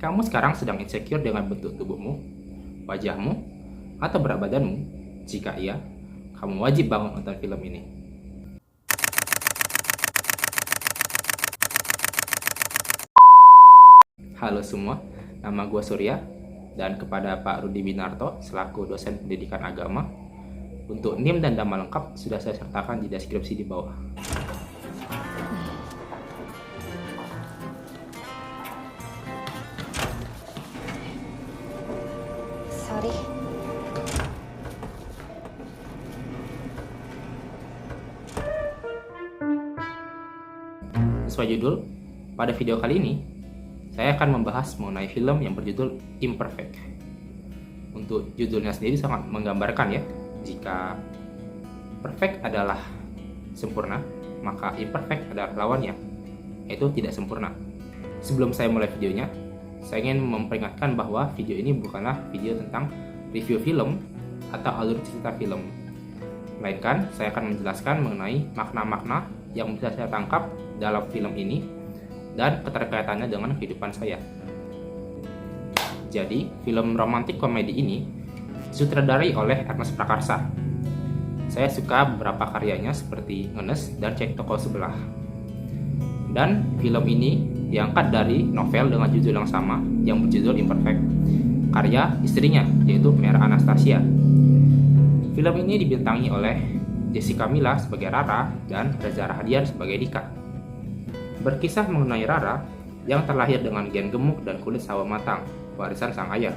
Kamu sekarang sedang insecure dengan bentuk tubuhmu, wajahmu, atau berat badanmu? Jika iya, kamu wajib banget nonton film ini. Halo semua, nama gue Surya, dan kepada Pak Rudi Binarto selaku dosen pendidikan agama, untuk NIM dan nama lengkap sudah saya sertakan di deskripsi di bawah. Sorry. Sesuai judul, pada video kali ini saya akan membahas mengenai film yang berjudul Imperfect. Untuk judulnya sendiri sangat menggambarkan ya, jika perfect adalah sempurna, maka imperfect adalah lawannya, yaitu tidak sempurna. Sebelum saya mulai videonya, saya ingin memperingatkan bahwa video ini bukanlah video tentang review film atau alur cerita film. Melainkan, saya akan menjelaskan mengenai makna-makna yang bisa saya tangkap dalam film ini dan keterkaitannya dengan kehidupan saya. Jadi, film romantik komedi ini disutradarai oleh Ernest Prakarsa. Saya suka beberapa karyanya seperti Ngenes dan Cek Toko Sebelah. Dan film ini diangkat dari novel dengan judul yang sama yang berjudul Imperfect, karya istrinya yaitu Mera Anastasia. Film ini dibintangi oleh Jessica Mila sebagai Rara dan Reza Rahadian sebagai Dika. Berkisah mengenai Rara yang terlahir dengan gen gemuk dan kulit sawo matang, warisan sang ayah.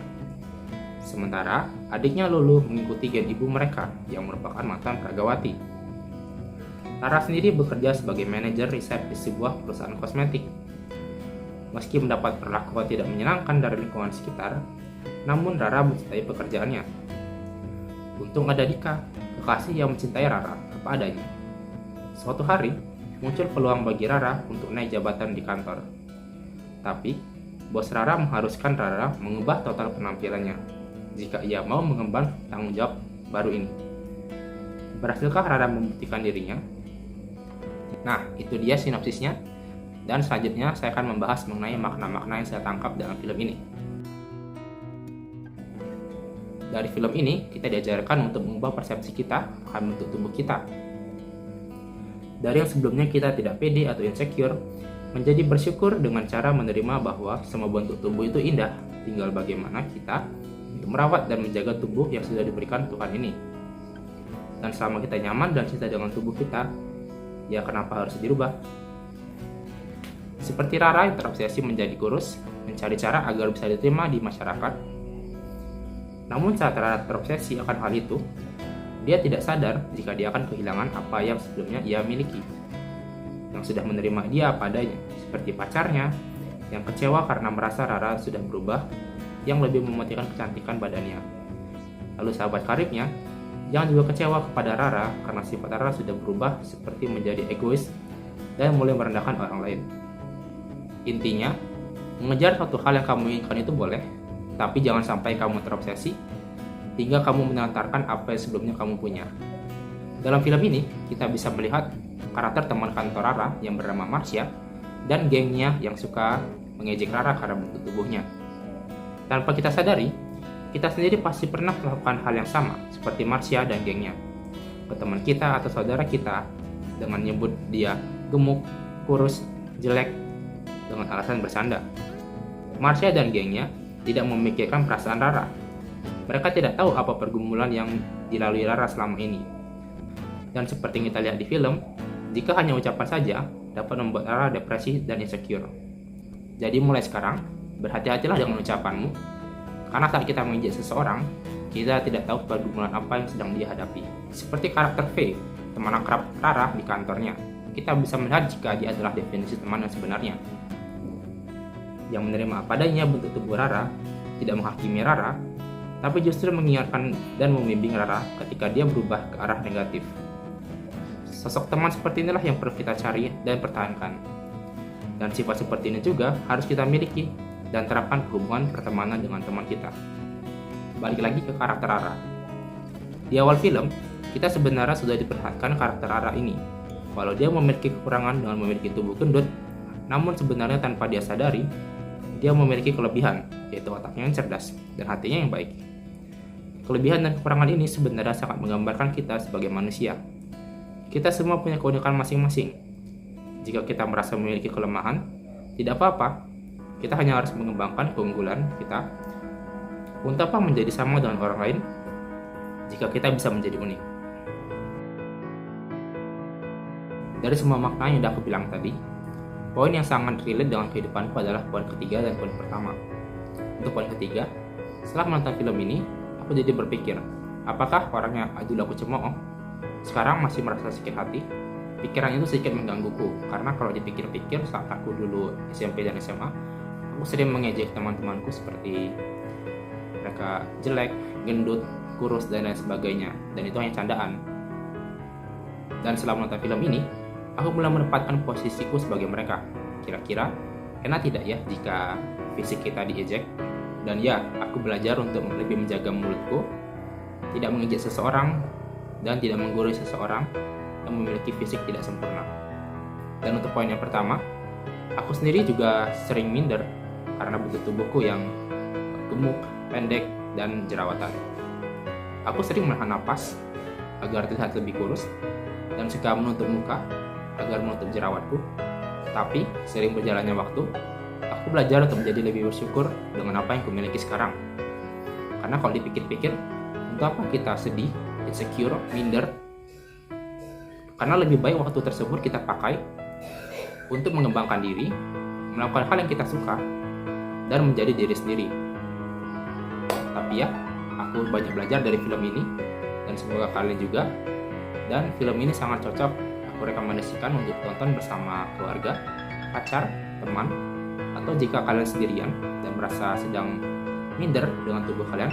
Sementara adiknya Lulu mengikuti gen ibu mereka yang merupakan mantan pragawati. Rara sendiri bekerja sebagai manajer riset di sebuah perusahaan kosmetik. Meski mendapat perlakuan tidak menyenangkan dari lingkungan sekitar, namun Rara mencintai pekerjaannya. Untung ada Dika, kekasih yang mencintai Rara apa adanya. Suatu hari, muncul peluang bagi Rara untuk naik jabatan di kantor. Tapi, bos Rara mengharuskan Rara mengubah total penampilannya jika ia mau mengemban tanggung jawab baru ini. Berhasilkah Rara membuktikan dirinya? Nah, itu dia sinopsisnya. Dan selanjutnya saya akan membahas mengenai makna-makna yang saya tangkap dalam film ini. Dari film ini, kita diajarkan untuk mengubah persepsi kita akan bentuk tubuh kita. Dari yang sebelumnya kita tidak pede atau insecure, menjadi bersyukur dengan cara menerima bahwa semua bentuk tubuh itu indah, tinggal bagaimana kita untuk merawat dan menjaga tubuh yang sudah diberikan Tuhan ini. Dan selama kita nyaman dan cinta dengan tubuh kita, ya kenapa harus dirubah? Seperti Rara yang terobsesi menjadi kurus, mencari cara agar bisa diterima di masyarakat. Namun saat Rara terobsesi akan hal itu, dia tidak sadar jika dia akan kehilangan apa yang sebelumnya ia miliki, yang sudah menerima dia apa adanya, seperti pacarnya, yang kecewa karena merasa Rara sudah berubah, yang lebih mementingkan kecantikan badannya. Lalu sahabat karibnya, yang juga kecewa kepada Rara karena sifat Rara sudah berubah seperti menjadi egois dan mulai merendahkan orang lain. Intinya, mengejar satu hal yang kamu inginkan itu boleh, tapi jangan sampai kamu terobsesi hingga kamu menelantarkan apa yang sebelumnya kamu punya. Dalam film ini, kita bisa melihat karakter teman kantor Rara yang bernama Marsha dan gengnya yang suka mengejek Rara karena bentuk tubuhnya. Tanpa kita sadari, kita sendiri pasti pernah melakukan hal yang sama seperti Marsha dan gengnya ke teman kita atau saudara kita dengan menyebut dia gemuk, kurus, jelek dengan alasan bersanda. Marsha dan gengnya tidak memikirkan perasaan Rara. Mereka tidak tahu apa pergumulan yang dilalui Rara selama ini. Dan seperti yang kita lihat di film, jika hanya ucapan saja dapat membuat Rara depresi dan insecure. Jadi mulai sekarang, berhati-hatilah dengan ucapanmu, karena saat kita mengejek seseorang, kita tidak tahu pergumulan apa yang sedang dia hadapi. Seperti karakter V, teman akrab Rara di kantornya, kita bisa melihat jika dia adalah definisi teman yang sebenarnya, yang menerima apa adanya bentuk tubuh Rara, tidak menghakimi Rara, tapi justru mengingatkan dan membimbing Rara ketika dia berubah ke arah negatif. Sosok teman seperti inilah yang perlu kita cari dan pertahankan. Dan sifat seperti ini juga harus kita miliki dan terapkan hubungan pertemanan dengan teman kita. Balik lagi ke karakter Rara. Di awal film, kita sebenarnya sudah diperlihatkan karakter Rara ini. Walau dia memiliki kekurangan dengan memiliki tubuh gendut, namun sebenarnya tanpa dia sadari, dia memiliki kelebihan, yaitu otaknya yang cerdas dan hatinya yang baik. Kelebihan dan kekurangan ini sebenarnya sangat menggambarkan kita sebagai manusia. Kita semua punya keunikan masing-masing. Jika kita merasa memiliki kelemahan, tidak apa-apa. Kita hanya harus mengembangkan keunggulan kita untuk menjadi sama dengan orang lain jika kita bisa menjadi unik. Dari semua makna yang sudah aku bilang tadi, poin yang sangat relate dengan kehidupanku adalah poin ketiga dan poin pertama. Untuk poin ketiga, setelah menonton film ini, aku jadi berpikir, apakah orang yang dulu aku cemooh sekarang masih merasa sakit hati? Pikiran itu sedikit menggangguku, karena kalau dipikir-pikir saat aku dulu SMP dan SMA, aku sering mengejek teman-temanku seperti mereka jelek, gendut, kurus, dan lain sebagainya, dan itu hanya candaan. Dan setelah menonton film ini, aku mulai menempatkan posisiku sebagai mereka. Kira-kira enak tidak ya jika fisik kita diejek? Dan ya, aku belajar untuk lebih menjaga mulutku, tidak mengejek seseorang, dan tidak menggurui seseorang yang memiliki fisik tidak sempurna. Dan untuk poin yang pertama, aku sendiri juga sering minder karena bentuk tubuhku yang gemuk, pendek, dan jerawatan. Aku sering menahan napas agar terlihat lebih kurus dan suka menutup muka agar menutup jerawatku. Tapi sering berjalannya waktu, aku belajar untuk menjadi lebih bersyukur dengan apa yang kumiliki sekarang. Karena kalau dipikir-pikir, untuk apa kita sedih, insecure, minder? Karena lebih baik waktu tersebut kita pakai untuk mengembangkan diri, melakukan hal yang kita suka, dan menjadi diri sendiri. Tapi ya, aku banyak belajar dari film ini, dan semoga kalian juga. Dan film ini sangat cocok aku rekomendasikan untuk tonton bersama keluarga, pacar, teman, atau jika kalian sendirian dan merasa sedang minder dengan tubuh kalian,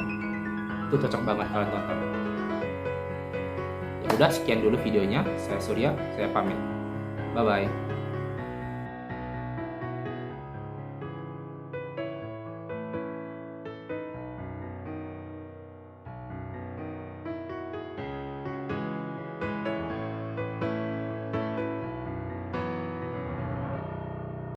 itu cocok banget kalian tonton. Ya udah, sekian dulu videonya. Saya Surya, saya pamit. Bye bye.